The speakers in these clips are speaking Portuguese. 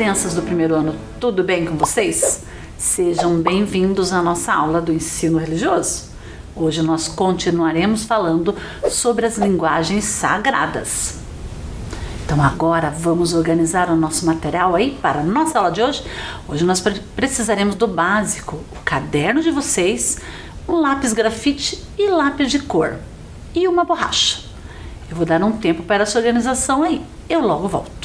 crianças do primeiro ano, tudo bem com vocês? Sejam bem-vindos à nossa aula do ensino religioso. Hoje nós continuaremos falando sobre as linguagens sagradas. Então agora vamos organizar o nosso material aí para a nossa aula de hoje. Hoje nós precisaremos do básico, o caderno de vocês, um lápis grafite e lápis de cor e uma borracha. Eu vou dar um tempo para essa organização aí. Eu logo volto.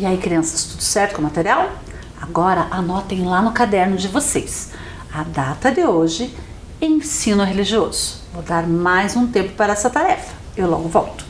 E aí, crianças, tudo certo com o material? Agora anotem lá no caderno de vocês a data de hoje, ensino religioso. Vou dar mais um tempo para essa tarefa. Eu logo volto.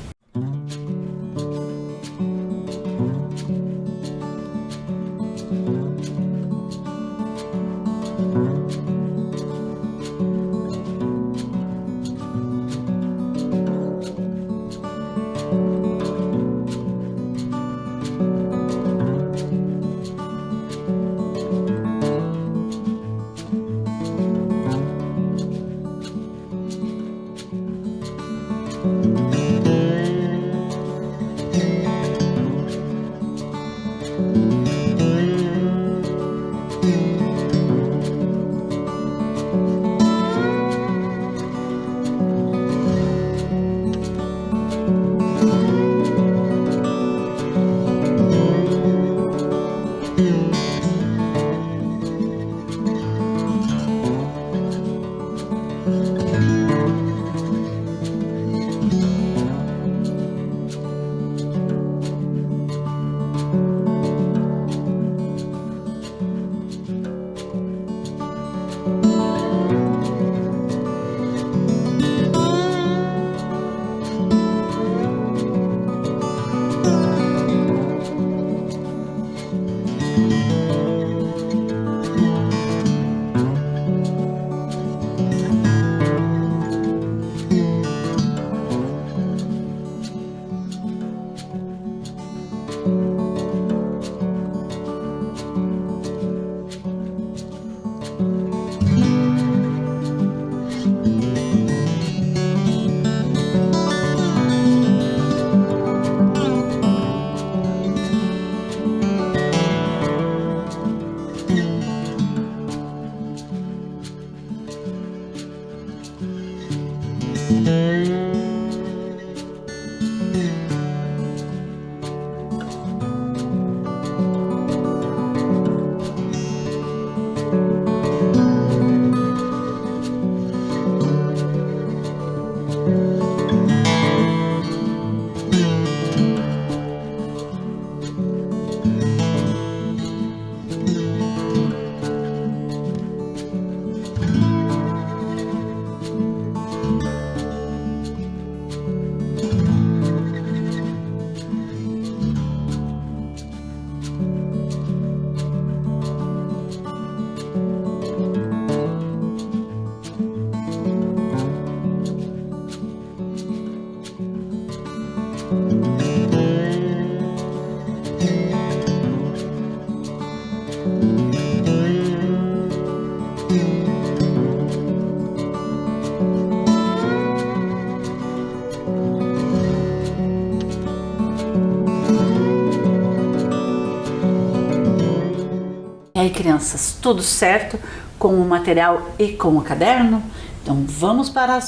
E aí, crianças, tudo certo com o material e com o caderno? Então vamos para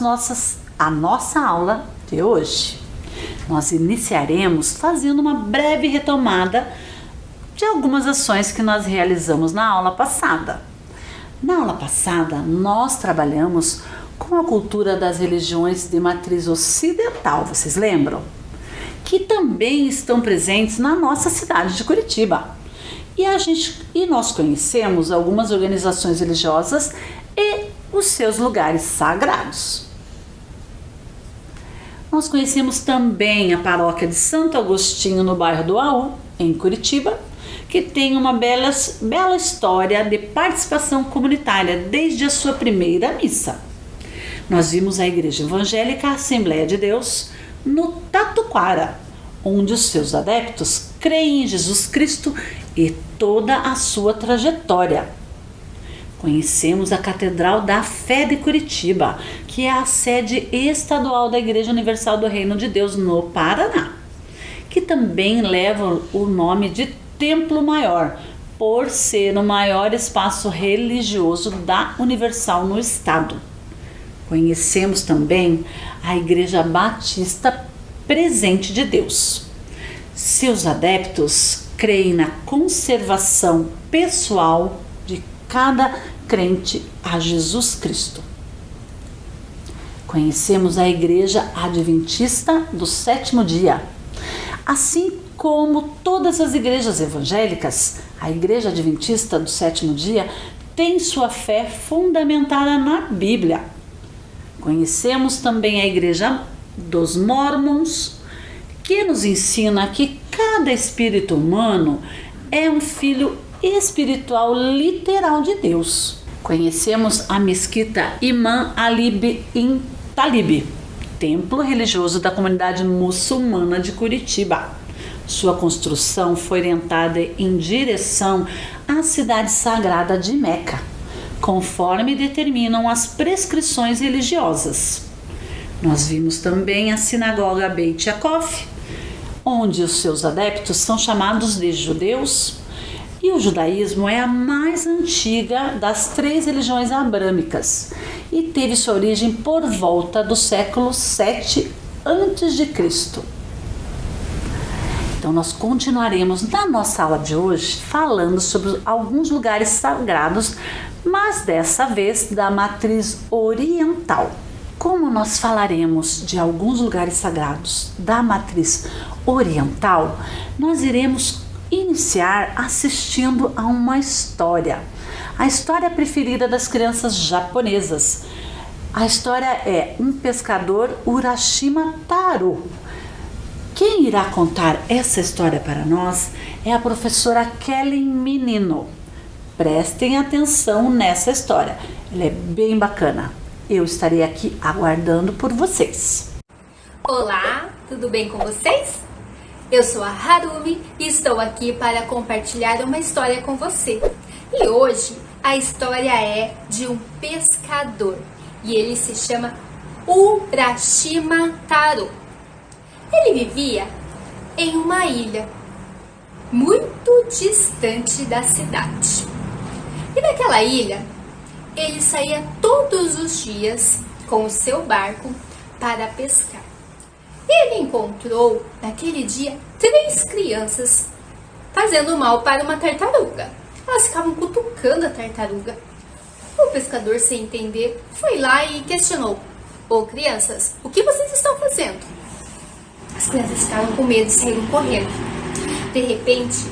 a nossa aula de hoje. Nós iniciaremos fazendo uma breve retomada de algumas ações que nós realizamos na aula passada. Na aula passada, nós trabalhamos com a cultura das religiões de matriz ocidental, vocês lembram? Que também estão presentes na nossa cidade de Curitiba. E nós conhecemos algumas organizações religiosas e os seus lugares sagrados. Nós conhecemos também a paróquia de Santo Agostinho, no bairro do Aú, em Curitiba, que tem uma bela história de participação comunitária desde a sua primeira missa. Nós vimos a Igreja Evangélica Assembleia de Deus no Tatuquara, onde os seus adeptos creem em Jesus Cristo e toda a sua trajetória. Conhecemos a Catedral da Fé de Curitiba, que é a sede estadual da Igreja Universal do Reino de Deus no Paraná, que também leva o nome de Templo Maior, por ser o maior espaço religioso da Universal no estado. Conhecemos também a Igreja Batista Presente de Deus. Seus adeptos creem na conservação pessoal de cada crente a Jesus Cristo. Conhecemos a Igreja Adventista do Sétimo Dia. Assim como todas as igrejas evangélicas, a Igreja Adventista do Sétimo Dia tem sua fé fundamentada na Bíblia. Conhecemos também a Igreja dos Mormons, que nos ensina que cada espírito humano é um filho espiritual literal de Deus. Conhecemos a Mesquita Imam Ali bin Talib, templo religioso da comunidade muçulmana de Curitiba. Sua construção foi orientada em direção à cidade sagrada de Meca, conforme determinam as prescrições religiosas. Nós vimos também a sinagoga Beit Yaakov, onde os seus adeptos são chamados de judeus, e o judaísmo é a mais antiga das 3 religiões abrâmicas e teve sua origem por volta do século 7 a.C. Então nós continuaremos na nossa aula de hoje falando sobre alguns lugares sagrados, mas dessa vez da matriz oriental. Como nós falaremos de alguns lugares sagrados da matriz oriental, nós iremos iniciar assistindo a uma história. A história preferida das crianças japonesas. A história é um pescador Urashima Taro. Quem irá contar essa história para nós é a professora Kelly Menino. Prestem atenção nessa história, ela é bem bacana. Eu estarei aqui aguardando por vocês. Olá, tudo bem com vocês? Eu sou a Harumi e estou aqui para compartilhar uma história com você. E hoje a história é de um pescador e ele se chama Urashima Taro. Ele vivia em uma ilha muito distante da cidade. E naquela ilha, ele saía todos os dias com o seu barco para pescar. Ele encontrou, naquele dia, 3 crianças fazendo mal para uma tartaruga. Elas ficavam cutucando a tartaruga. O pescador, sem entender, foi lá e questionou: "Ô crianças, o que vocês estão fazendo?" As crianças ficaram com medo e saíram correndo. De repente,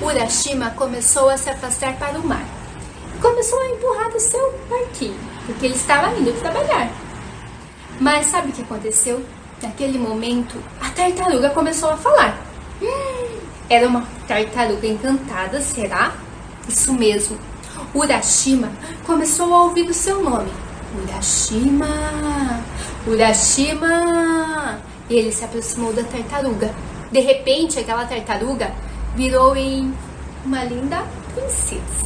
Urashima começou a se afastar para o mar. Começou a empurrar o seu barquinho, porque ele estava indo trabalhar. Mas sabe o que aconteceu? Naquele momento, a tartaruga começou a falar. Era uma tartaruga encantada, será? Isso mesmo. Urashima começou a ouvir o seu nome. Urashima, Urashima. E ele se aproximou da tartaruga. De repente, aquela tartaruga virou em uma linda princesa.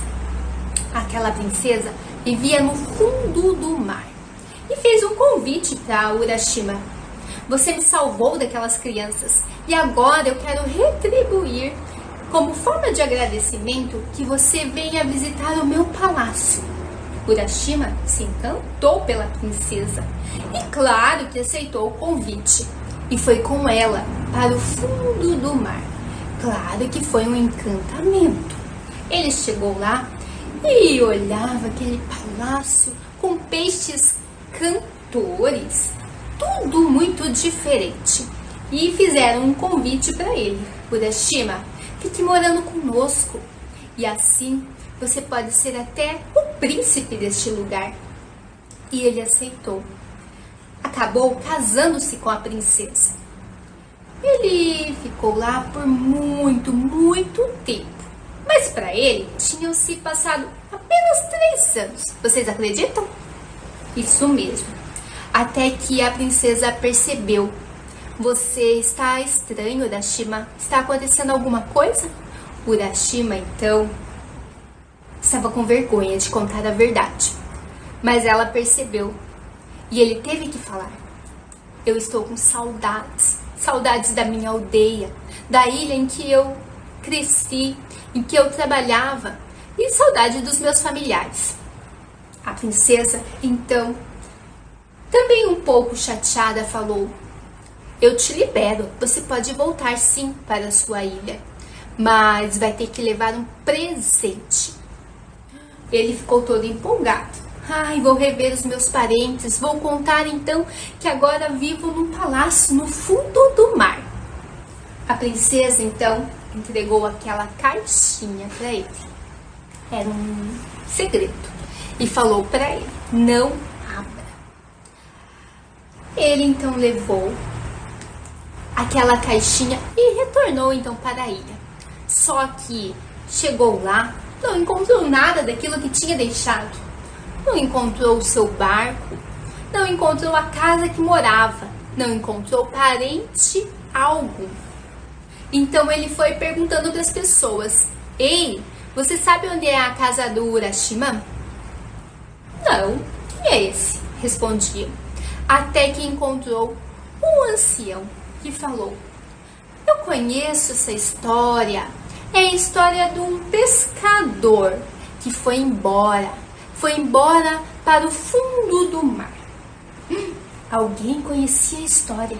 Aquela princesa vivia no fundo do mar e fez um convite para Urashima. Você me salvou daquelas crianças e agora eu quero retribuir como forma de agradecimento que você venha visitar o meu palácio. Urashima se encantou pela princesa e claro que aceitou o convite e foi com ela para o fundo do mar. Claro que foi um encantamento. Ele chegou lá e olhava aquele palácio com peixes cantores, tudo muito diferente. E fizeram um convite para ele. Urashima, fique morando conosco e assim você pode ser até o príncipe deste lugar. E ele aceitou. Acabou casando-se com a princesa. Ele ficou lá por muito tempo. Mas para ele, tinham se passado apenas 3 anos. Vocês acreditam? Isso mesmo. Até que a princesa percebeu. Você está estranho, Urashima? Está acontecendo alguma coisa? Urashima, então, estava com vergonha de contar a verdade. Mas ela percebeu. E ele teve que falar. Eu estou com saudades. Saudades da minha aldeia. Da ilha em que eu cresci, em que eu trabalhava. E saudade dos meus familiares. A princesa, então, também um pouco chateada, falou: eu te libero, você pode voltar sim para a sua ilha, mas vai ter que levar um presente. Ele ficou todo empolgado. Ai, vou rever os meus parentes, vou contar então que agora vivo num palácio no fundo do mar. A princesa então entregou aquela caixinha para ele. Era um segredo. E falou para ele: não abra. Ele então levou aquela caixinha e retornou então para a ilha. Só que chegou lá, não encontrou nada daquilo que tinha deixado. Não encontrou o seu barco, não encontrou a casa que morava, não encontrou parente algum. Então ele foi perguntando para as pessoas: ei, você sabe onde é a casa do Urashima? Não, quem é esse? Respondiam. Até que encontrou um ancião que falou: eu conheço essa história. É a história de um pescador que foi embora para o fundo do mar. Alguém conhecia a história.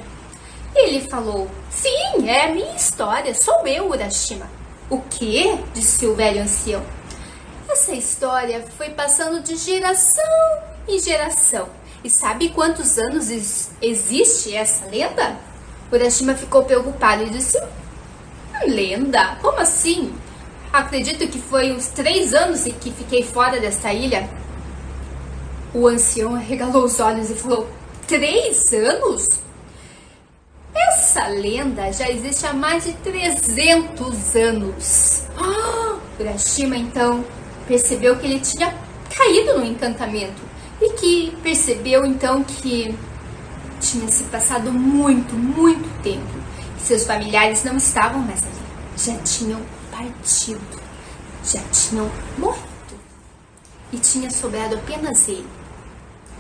Ele falou: sim, é a minha história, sou eu, Urashima. O quê? Disse o velho ancião. Essa história foi passando de geração em geração. E sabe quantos anos existe essa lenda? Urashima ficou preocupado e disse: lenda? Como assim? Acredito que foi uns 3 anos e que fiquei fora dessa ilha. O ancião arregalou os olhos e falou: 3 anos? Essa lenda já existe há mais de 300 anos. Urashima então percebeu que ele tinha caído no encantamento e que percebeu então que tinha se passado muito tempo e seus familiares não estavam mais ali, já tinham partido, já tinham morrido e tinha sobrado apenas ele.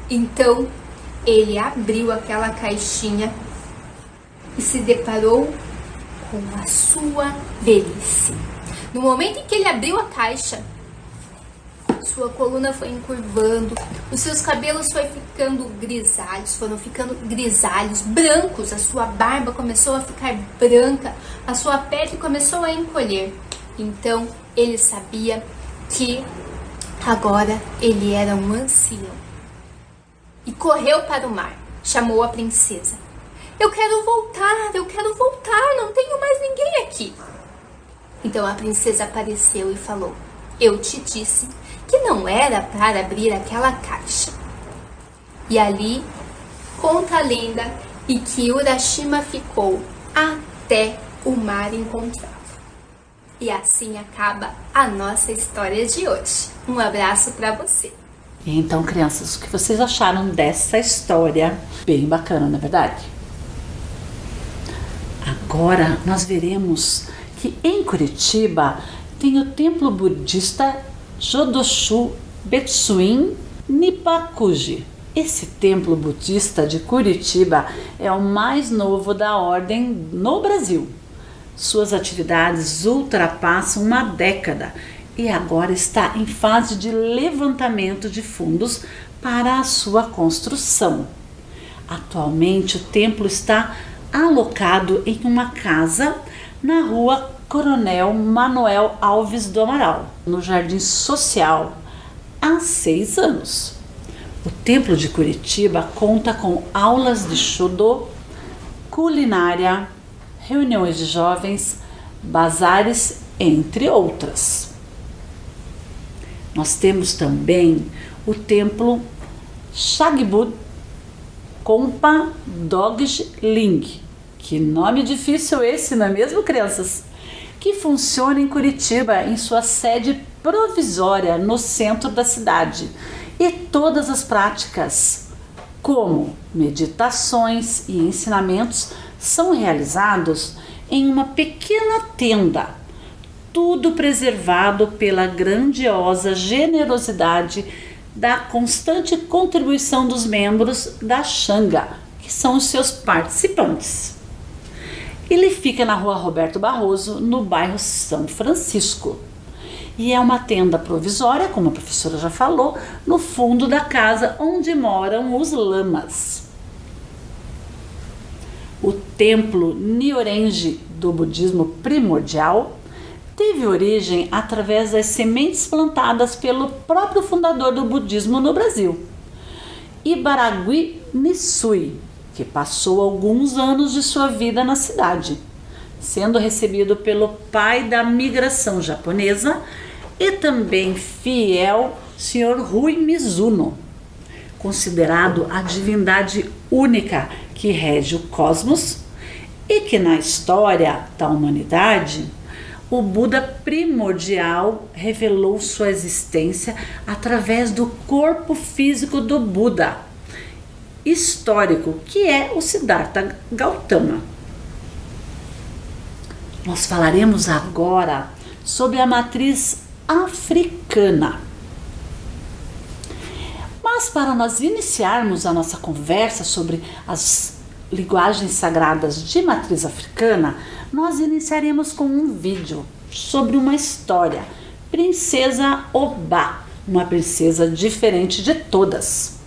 Então ele abriu aquela caixinha e se deparou com a sua velhice. No momento em que ele abriu a caixa, sua coluna foi encurvando, os seus cabelos foram ficando grisalhos, brancos, a sua barba começou a ficar branca, a sua pele começou a encolher. Então ele sabia que agora ele era um ancião. E correu para o mar, chamou a princesa. Eu quero voltar, não tenho mais ninguém aqui. Então a princesa apareceu e falou: eu te disse que não era para abrir aquela caixa. E ali conta a lenda e que Urashima ficou até o mar encontrá-lo. E assim acaba a nossa história de hoje. Um abraço para você. Então, crianças, o que vocês acharam dessa história? Bem bacana, não é verdade? Agora nós veremos que em Curitiba tem o templo budista Jodoshu Betsuin Nipakuji. Esse templo budista de Curitiba é o mais novo da ordem no Brasil. Suas atividades ultrapassam uma década e agora está em fase de levantamento de fundos para a sua construção. Atualmente o templo está alocado em uma casa na rua Coronel Manuel Alves do Amaral, no Jardim Social, há 6 anos. O Templo de Curitiba conta com aulas de Shodô, culinária, reuniões de jovens, bazares, entre outras. Nós temos também o Templo Shagbud Kompa Dogj Ling. Que nome difícil esse, não é mesmo, crianças? Que funciona em Curitiba, em sua sede provisória no centro da cidade. E todas as práticas, como meditações e ensinamentos, são realizados em uma pequena tenda, tudo preservado pela grandiosa generosidade da constante contribuição dos membros da Xanga, que são os seus participantes. Ele fica na rua Roberto Barroso, no bairro São Francisco. E é uma tenda provisória, como a professora já falou, no fundo da casa onde moram os lamas. O templo Nyorenji do budismo primordial teve origem através das sementes plantadas pelo próprio fundador do budismo no Brasil, Ibaragui Nisui, que passou alguns anos de sua vida na cidade, sendo recebido pelo pai da migração japonesa e também fiel Sr. Rui Mizuno, considerado a divindade única que rege o cosmos e que na história da humanidade o Buda primordial revelou sua existência através do corpo físico do Buda histórico, que é o Siddhartha Gautama. Nós falaremos agora sobre a matriz africana. Mas para nós iniciarmos a nossa conversa sobre as linguagens sagradas de matriz africana, nós iniciaremos com um vídeo sobre uma história, Princesa Obá, uma princesa diferente de todas.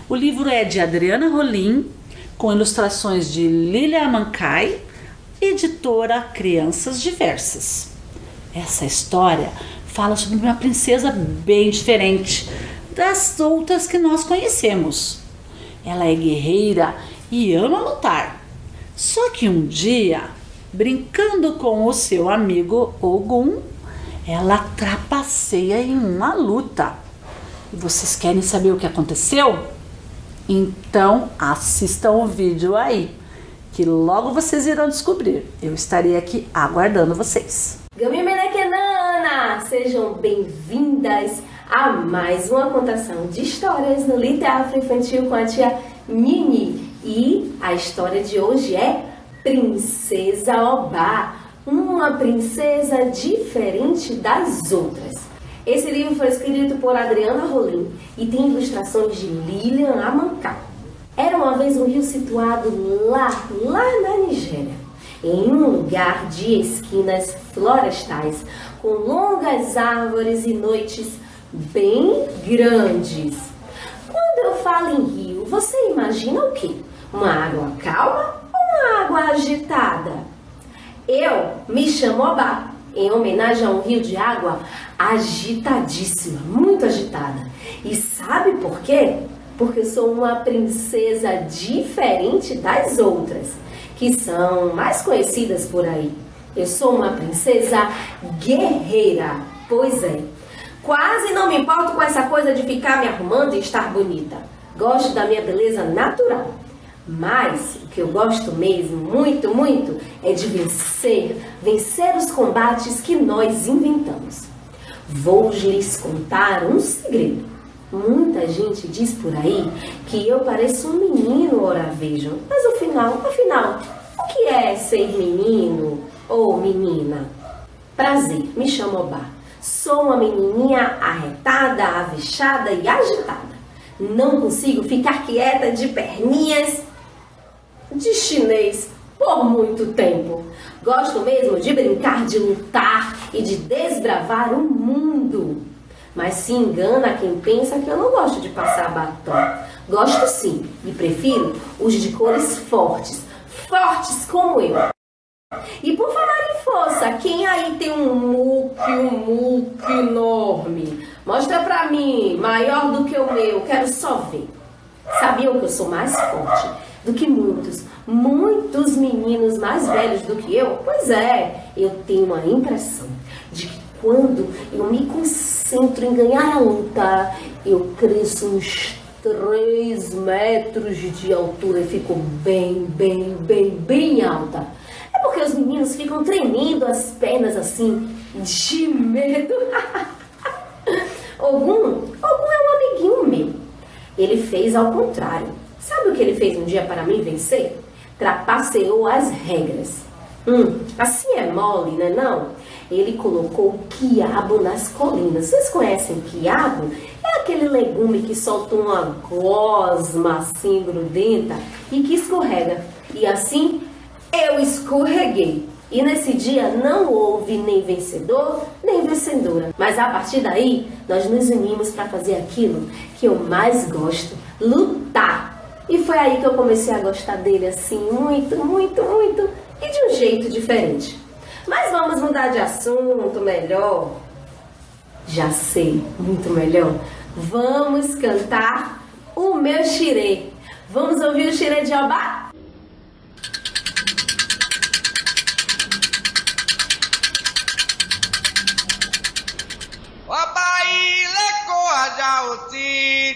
O livro é de Adriana Rolim, com ilustrações de Lilia Amancay, editora Crianças Diversas. Essa história fala sobre uma princesa bem diferente das outras que nós conhecemos. Ela é guerreira e ama lutar. Só que um dia, brincando com o seu amigo Ogum, ela trapaceia em uma luta. E vocês querem saber o que aconteceu? Então assistam o vídeo aí, que logo vocês irão descobrir. Eu estarei aqui aguardando vocês. Gami Menequenana! Sejam bem-vindas a mais uma contação de histórias no Literário Infantil com a tia Nini. E a história de hoje é Princesa Obá, uma princesa diferente das outras. Esse livro foi escrito por Adriana Rolim e tem ilustrações de Lilian Amancay. Era uma vez um rio situado lá na Nigéria, em um lugar de esquinas florestais, com longas árvores e noites bem grandes. Quando eu falo em rio, você imagina o quê? Uma água calma ou uma água agitada? Eu me chamo Obá, em homenagem a um rio de água agitadíssima, muito agitada. E sabe por quê? Porque eu sou uma princesa diferente das outras, que são mais conhecidas por aí. Eu sou uma princesa guerreira, pois é. Quase não me importo com essa coisa de ficar me arrumando e estar bonita. Gosto da minha beleza natural. Mas o que eu gosto mesmo, muito, muito, é de vencer os combates que nós inventamos. Vou lhes contar um segredo. Muita gente diz por aí que eu pareço um menino, ora vejam. Mas afinal, o que é ser menino ou menina? Prazer, me chamo Obá. Sou uma menininha arretada, avexada e agitada. Não consigo ficar quieta de perninhas de chinês por muito tempo. Gosto mesmo de brincar, de lutar e de desbravar o mundo. Mas se engana quem pensa que eu não gosto de passar batom. Gosto sim, e prefiro os de cores fortes. Fortes como eu. E por falar em força, quem aí tem um muque enorme? Mostra pra mim, maior do que o meu, quero só ver. Sabiam que eu sou mais forte do que muitos meninos mais velhos do que eu? Pois é, eu tenho a impressão de que quando eu me concentro em ganhar a luta, eu cresço uns 3 metros de altura e fico bem alta. É porque os meninos ficam tremendo as pernas assim, de medo. Ogum é um amiguinho meu. Ele fez ao contrário. Sabe o que ele fez um dia para me vencer? Trapaceou as regras. Assim é mole, né não? Ele colocou quiabo nas colinas. Vocês conhecem quiabo? É aquele legume que solta uma gosma assim grudenta e que escorrega. E assim eu escorreguei. E nesse dia não houve nem vencedor, nem vencedora. Mas a partir daí, nós nos unimos para fazer aquilo que eu mais gosto, lutar. E foi aí que eu comecei a gostar dele assim, muito, e de um jeito diferente. Mas vamos mudar de assunto melhor. Já sei, muito melhor. Vamos cantar o meu xirê. Vamos ouvir o xirê de Obá?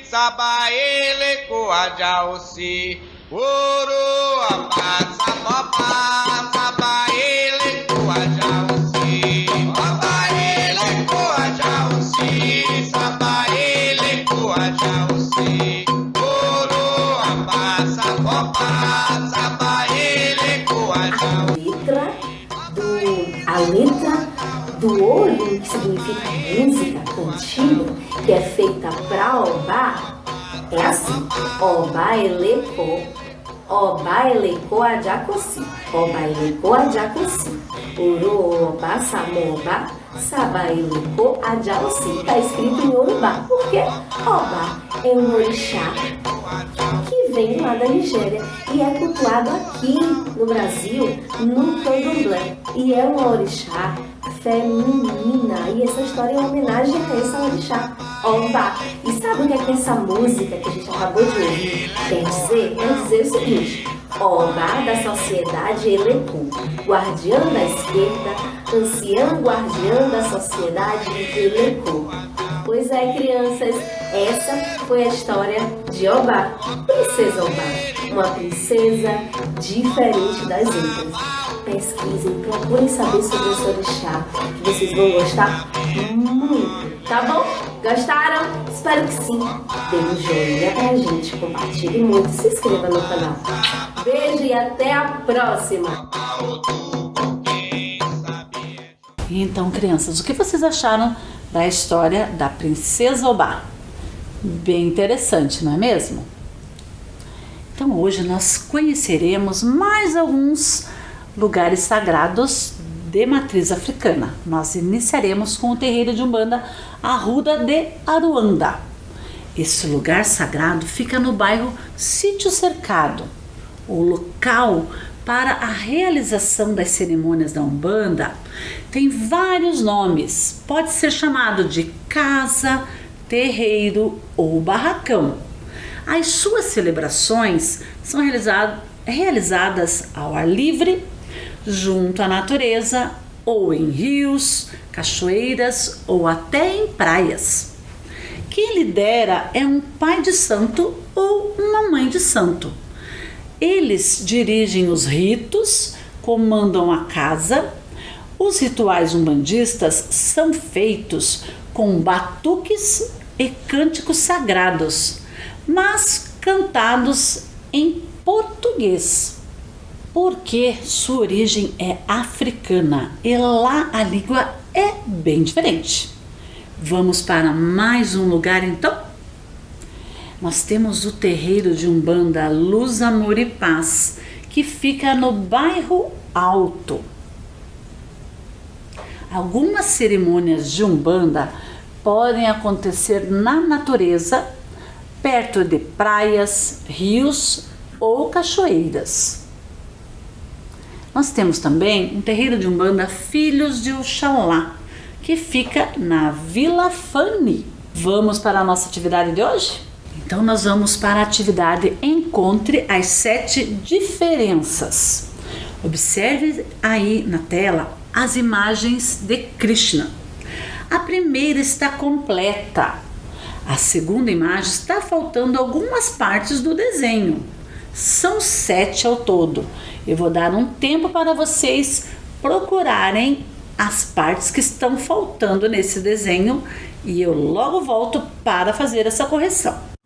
Sabaele coajaosi, oro amassa papá, sabaele coajaosi, sabaele coajaosi, sabaele coajaosi, oro amassa papá, sabaele coajaosi. A letra do olho, que significa música, cantiga, que é feita para Obá, é assim: Obá elecô ajacosi, Obá elecô ajacosi, oro obá samobá, sabá elecô ajaosi. Está escrito em Yorubá, porque Obá é um orixá que vem lá da Nigéria e é cultuado aqui no Brasil, no candomblé, e é uma orixá feminina, e essa história é uma homenagem a essa orixá, Obá. E sabe o que é que essa música que a gente acabou de ouvir quer dizer? Quer dizer o seguinte: Obá da sociedade Elecu, guardiã da esquerda, anciã guardiã da sociedade Elecu. Pois é, crianças, essa foi a história de Obá, Princesa Obá, uma princesa diferente das outras. Pesquisem, procurem saber sobre esse orixá, que vocês vão gostar muito, tá bom? Gostaram? Espero que sim. Dê um joinha pra gente, compartilhe muito, se inscreva no canal. Beijo e até a próxima! Então, crianças, o que vocês acharam da história da Princesa Obá? Bem interessante, não é mesmo? Então, hoje nós conheceremos mais alguns lugares sagrados de matriz africana. Nós iniciaremos com o terreiro de Umbanda Arruda de Aruanda. Esse lugar sagrado fica no bairro Sítio Cercado. O local para a realização das cerimônias da Umbanda tem vários nomes. Pode ser chamado de casa, terreiro ou barracão. As suas celebrações são realizadas ao ar livre, junto à natureza, ou em rios, cachoeiras ou até em praias. Quem lidera é um pai de santo ou uma mãe de santo. Eles dirigem os ritos, comandam a casa. Os rituais umbandistas são feitos com batuques e cânticos sagrados, mas cantados em português. porque sua origem é africana e lá a língua é bem diferente. Vamos para mais um lugar então? Nós temos o terreiro de Umbanda Luz, Amor e Paz, que fica no bairro Alto. Algumas cerimônias de Umbanda podem acontecer na natureza, perto de praias, rios ou cachoeiras. Nós temos também um terreiro de Umbanda Filhos de Oxalá, que fica na Vila Fani. Vamos para a nossa atividade de hoje? Então nós vamos para a atividade Encontre as 7 diferenças. Observe aí na tela as imagens de Krishna. A primeira está completa. A segunda imagem está faltando algumas partes do desenho. São 7 ao todo. Eu vou dar um tempo para vocês procurarem as partes que estão faltando nesse desenho e eu logo volto para fazer essa correção.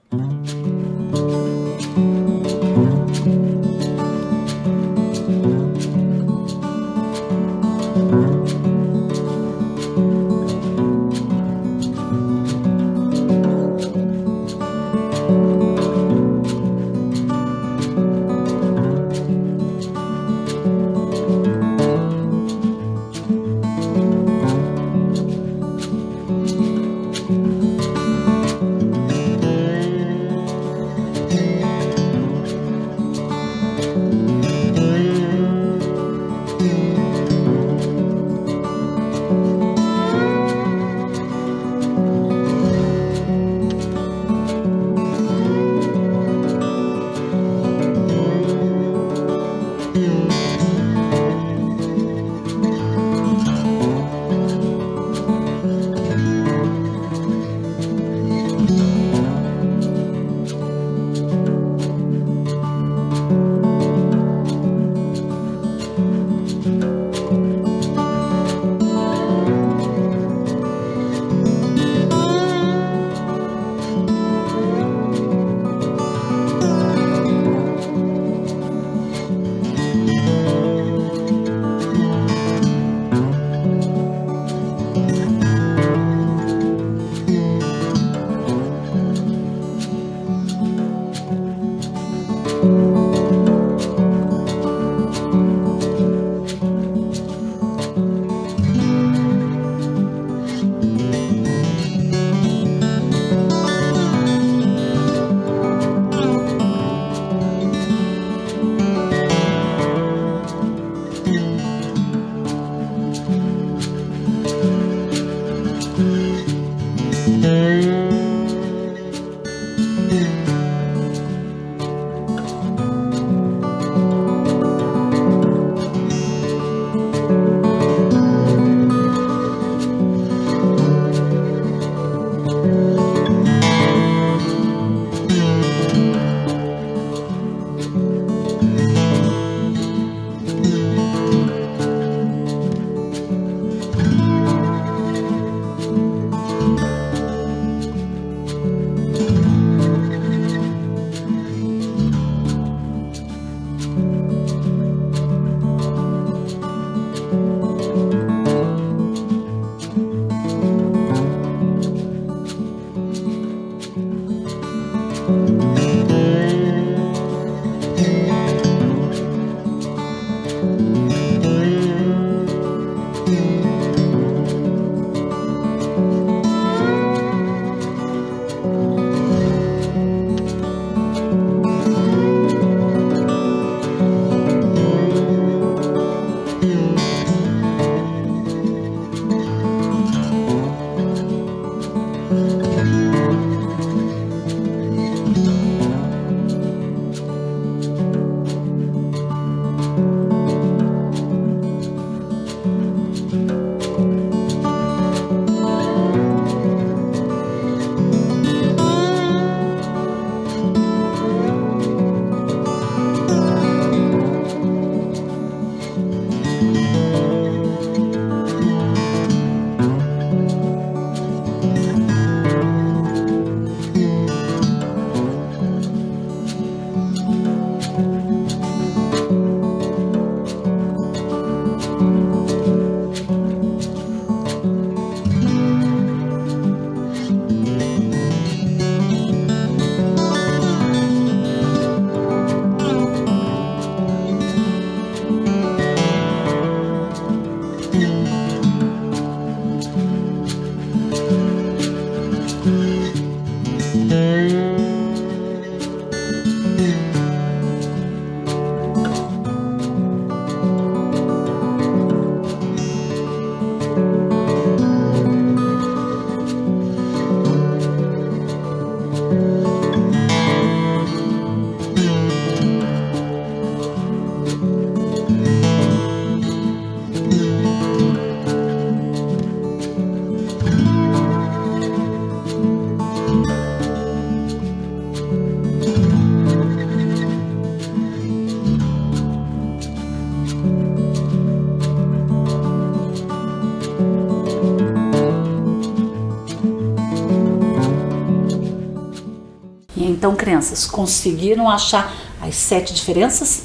Então, crianças, conseguiram achar as 7 diferenças?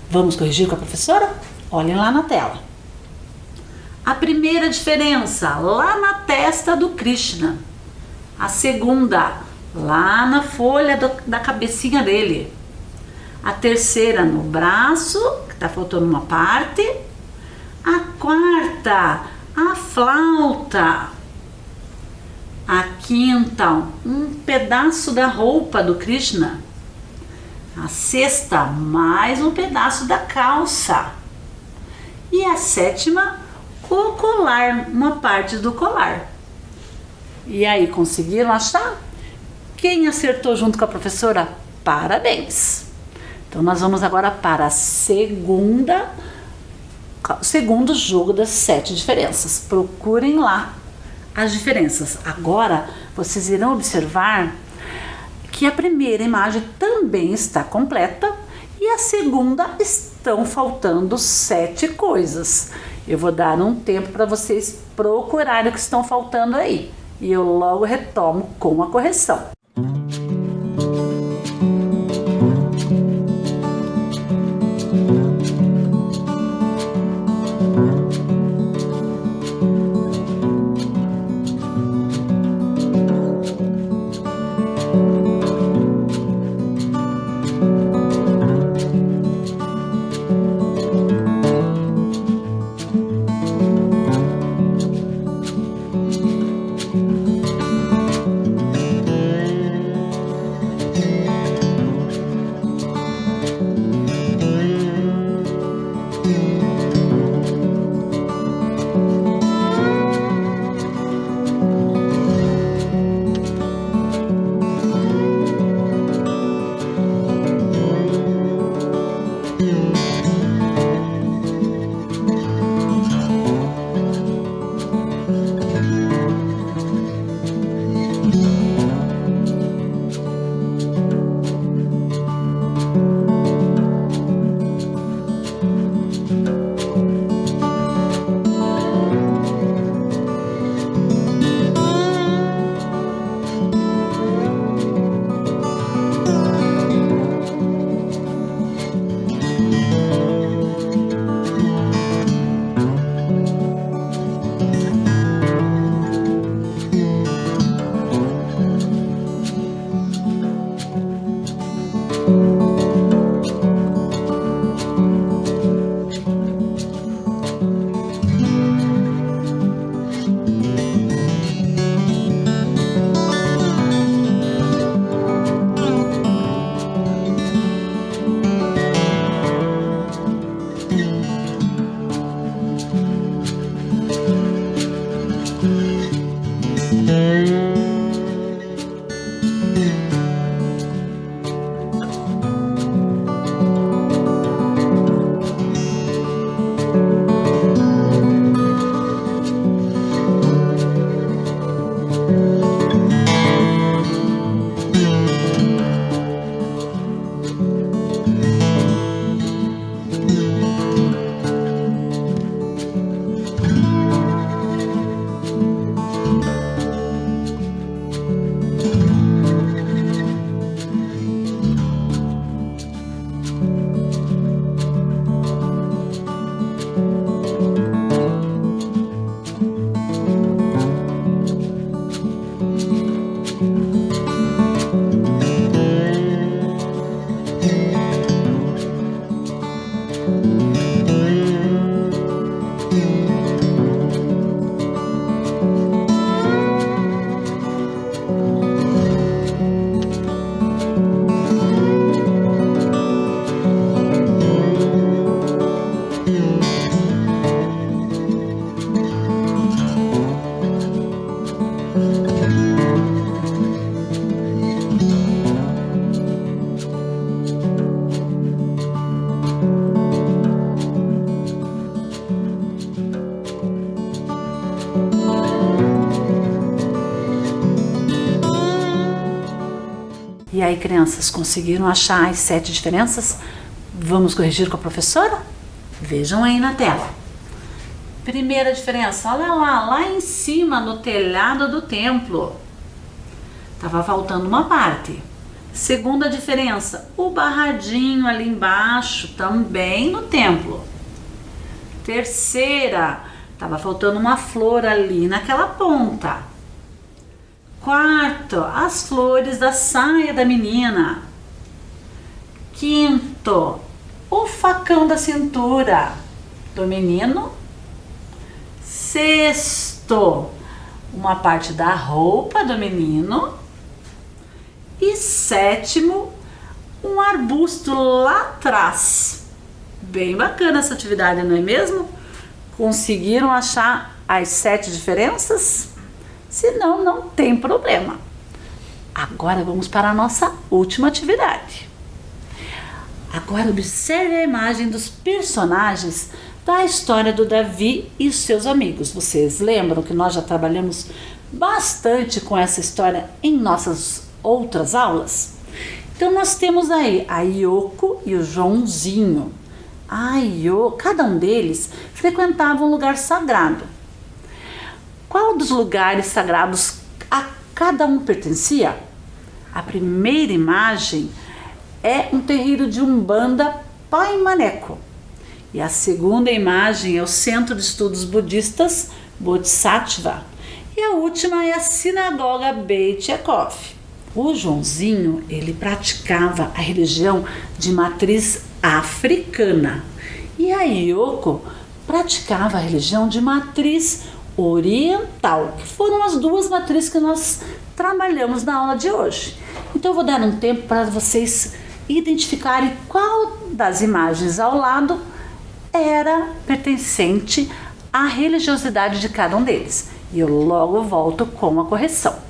Vamos corrigir com a professora? Olhem lá na tela. A primeira diferença, lá na testa do Krishna. A segunda, lá na folha da cabecinha dele. A terceira, no braço, que está faltando uma parte. A quarta, a flauta. A quinta, um pedaço da roupa do Krishna. A sexta, mais um pedaço da calça. E a sétima, o colar, uma parte do colar. E aí, conseguiram achar? Quem acertou junto com a professora? Parabéns! Então, nós vamos agora para a segundo jogo das 7 diferenças. Procurem lá as diferenças. Agora, vocês irão observar que a primeira imagem também está completa e a segunda estão faltando 7 coisas. Eu vou dar um tempo para vocês procurarem o que estão faltando aí. E eu logo retomo com a correção. E aí, crianças, conseguiram achar as 7 diferenças? Vamos corrigir com a professora? Vejam aí na tela. Primeira diferença, olha lá em cima no telhado do templo. Tava faltando uma parte. Segunda diferença, o barradinho ali embaixo, também no templo. Terceira, estava faltando uma flor ali naquela ponta. Quarto, as flores da saia da menina. Quinto, o facão da cintura do menino. Sexto, uma parte da roupa do menino. E sétimo, um arbusto lá atrás. Bem bacana essa atividade, não é mesmo? Conseguiram achar as 7 diferenças? Se não, não tem problema. Agora vamos para a nossa última atividade. Agora observe a imagem dos personagens da história do Davi e seus amigos. Vocês lembram que nós já trabalhamos bastante com essa história em nossas outras aulas? Então nós temos aí a Yoko e o Joãozinho. Cada um deles frequentava um lugar sagrado. Qual dos lugares sagrados a cada um pertencia? A primeira imagem é um terreiro de Umbanda Pai Maneco. E a segunda imagem é o Centro de Estudos Budistas Bodhisattva. E a última é a Sinagoga Beit Yaakov. O Joãozinho, ele praticava a religião de matriz africana. E a Yoko praticava a religião de matriz oriental, que foram as duas matrizes que nós trabalhamos na aula de hoje. Então eu vou dar um tempo para vocês identificarem qual das imagens ao lado era pertencente à religiosidade de cada um deles. E eu logo volto com a correção.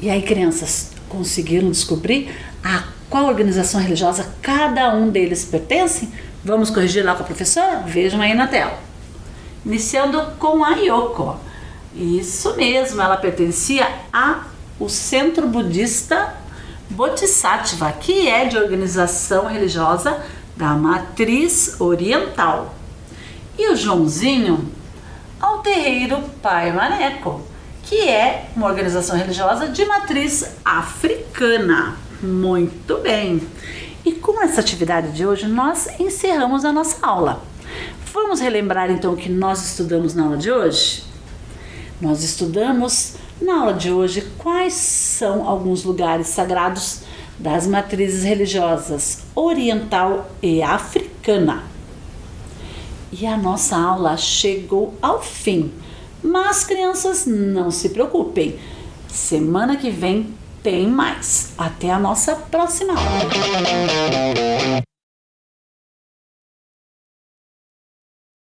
E aí, crianças, conseguiram descobrir a qual organização religiosa cada um deles pertence? Vamos corrigir lá com a professora? Vejam aí na tela. Iniciando com a Yoko. Isso mesmo, ela pertencia ao Centro Budista Bodhisattva, que é de organização religiosa da matriz oriental. E o Joãozinho ao Terreiro Pai Maneco, que é uma organização religiosa de matriz africana. Muito bem! E com essa atividade de hoje, nós encerramos a nossa aula. Vamos relembrar então o que nós estudamos na aula de hoje? Nós estudamos na aula de hoje quais são alguns lugares sagrados das matrizes religiosas oriental e africana. E a nossa aula chegou ao fim. Mas, crianças, não se preocupem. Semana que vem tem mais. Até a nossa próxima aula.